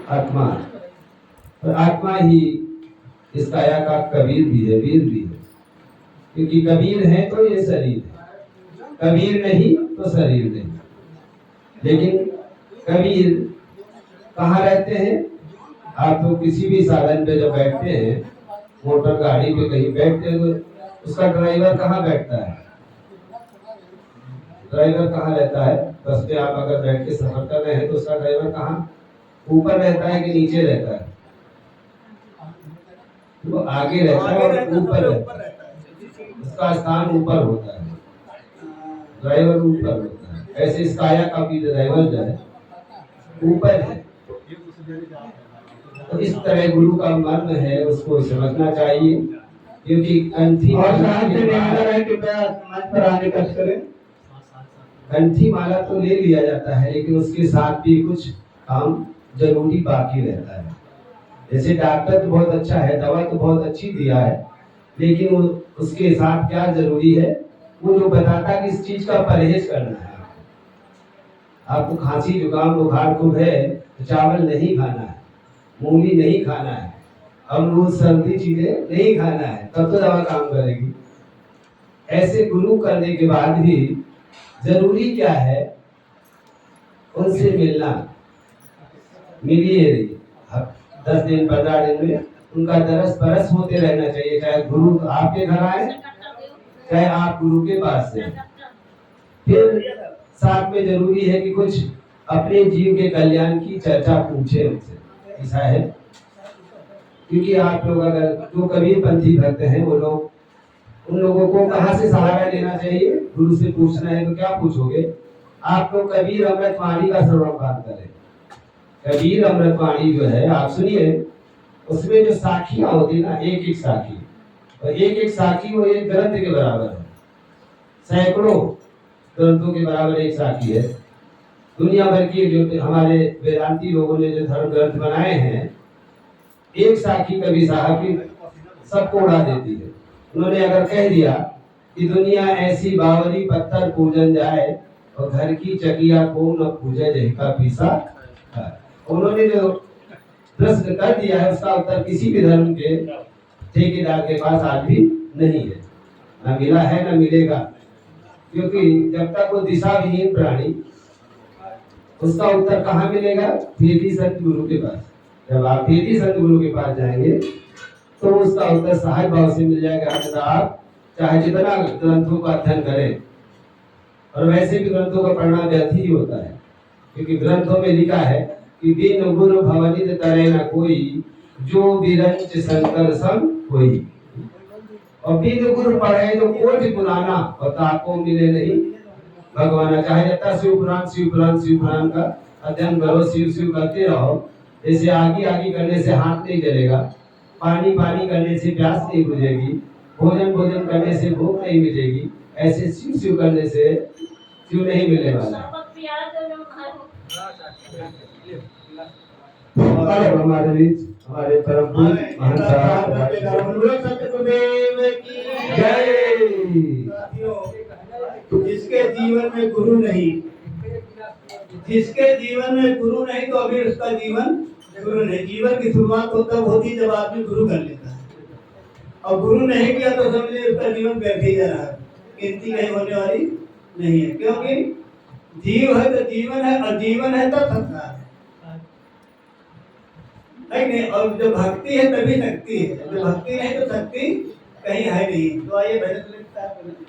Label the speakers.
Speaker 1: आत्मा, और आत्मा ही इस काया का कबीर भी है, वीर भी है। क्योंकि कबीर है तो ये शरीर है, कबीर नहीं तो शरीर नहीं। लेकिन कबीर कहाँ रहते हैं? आप तो किसी भी साधन पे जब बैठते हैं, मोटर गाड़ी पे कहीं बैठते हैं, तो उसका ड्राइवर कहाँ बैठता है? ड्राइवर कहाँ रहता है? बस पे आप अगर बैठ के सफर कर रहे हैं तो उसका ड्राइवर कहाँ, ऊपर रहता है कि नीचे रहता है? वो आगे रहता है और ऊपर रहता है, उसका स्थान ऊपर होता है, ड्राइवर ऊपर होता है। ऐसे इस काया का भी ड्राइवर जो है ऊपर है। तो इस तरह गुरु का मर्म है, उसको समझना चाहिए। क्योंकि कंठी कंठी माला तो ले लिया जाता है, लेकिन उसके साथ भी कुछ काम जरूरी बाकी रहता है। जैसे डॉक्टर तो बहुत अच्छा है, दवा तो बहुत अच्छी दिया है, लेकिन उसके साथ क्या जरूरी है, वो जो बताता है कि इस चीज का परहेज करना है। आपको खांसी जुकाम बुखार खूब है तो चावल नहीं खाना है, मूंगली नहीं खाना है, अमरूद सर्दी चीजें नहीं खाना है, तब तो दवा काम करेगी। ऐसे गुरु करने के बाद भी जरूरी क्या है, उनसे मिलना, मिलिए रहिए। 10 दिन 15 दिन में उनका दरस परस होते रहना चाहिए, चाहे गुरु आपके घर आए, चाहे आप गुरु के पास से। फिर साथ में जरूरी है कि कुछ अपने जीव के कल्याण की चर्चा पूछे उनसे, ऐसा है। क्योंकि आप लोग अगर जो कबीर पंथी भक्त हैं, वो लोग, उन लोगों को कहाँ से सहारा लेना चाहिए? गुरु से पूछना है तो क्या पूछोगे? आप लोग कबीर अमृतवाणी का श्रवण करें। कबीर अमृतवाणी जो है आप सुनिए, उसमें जो साखियां होती ना, एक एक साखी, और एक एक साखी वो एक ग्रंथ के बराबर है। सैकड़ों ग्रंथों के बराबर एक साखी है। दुनिया भर की जो हमारे वेदांती लोगों ने जो धर्म ग्रंथ बनाए हैं, एक साखी कवि साहब की सबको उड़ा देती है। उन्होंने अगर कह दिया कि दुनिया ऐसी बावली पत्थर पूजन जाए, और घर की चकिया को न पूजे जहिका पीसा, उन्होंने जो प्रश्न कर दिया है उसका उत्तर किसी भी धर्म के ठेकेदार के पास आज भी नहीं है, ना मिला है ना मिलेगा। क्योंकि जब तक वो दिशा विहीन प्राणी, उसका उत्तर कहाँ मिलेगा? भेदी संत गुरु के पास। जब आप भेदी संत गुरु के पास जाएंगे तो उसका उत्तर सहज भाव से मिल जाएगा। आप चाहे जितना ग्रंथों का अध्ययन करें, और वैसे भी ग्रंथों का पढ़ना व्यर्थ ही होता है, क्योंकि ग्रंथों में लिखा है कि बिन गुरु भवनित तरे न कोई, जो बिरंच शंकर सम कोई। और बिन गुरु पढ़े तो कोटि पुराना, और ताको मिले नहीं भगवान। चाहे जितना शिव पुराण का अध्ययन करो, शिव शिव करते रहो, जैसे आगे आगे करने से हाथ नहीं जलेगा, पानी पानी करने से प्यास नहीं बुझेगी, भोजन भोजन करने से भूख नहीं मिलेगी, ऐसे शिव शिव करने से शिव नहीं मिलने वाला। हमारे बीच हमारे परम पूज्य महंत साहब
Speaker 2: जिसके जीवन में गुरु नहीं, जिसके जीवन में गुरु नहीं, तो अभी उसका जीवन गुरु नहीं। जीवन की शुरुआत तो तब होती जब आदमी गुरु कर लेता है, और गुरु नहीं किया तो समझिए उसका जीवन व्यर्थ ही जा रहा है, गिनती कहीं होने वाली नहीं है। क्योंकि जीव है तो जीवन है, और जीवन है तो संसार है नहीं? और जो भक्ति है तभी शक्ति है, जो भक्ति नहीं तो शक्ति कहीं है नहीं। तो आइए भजन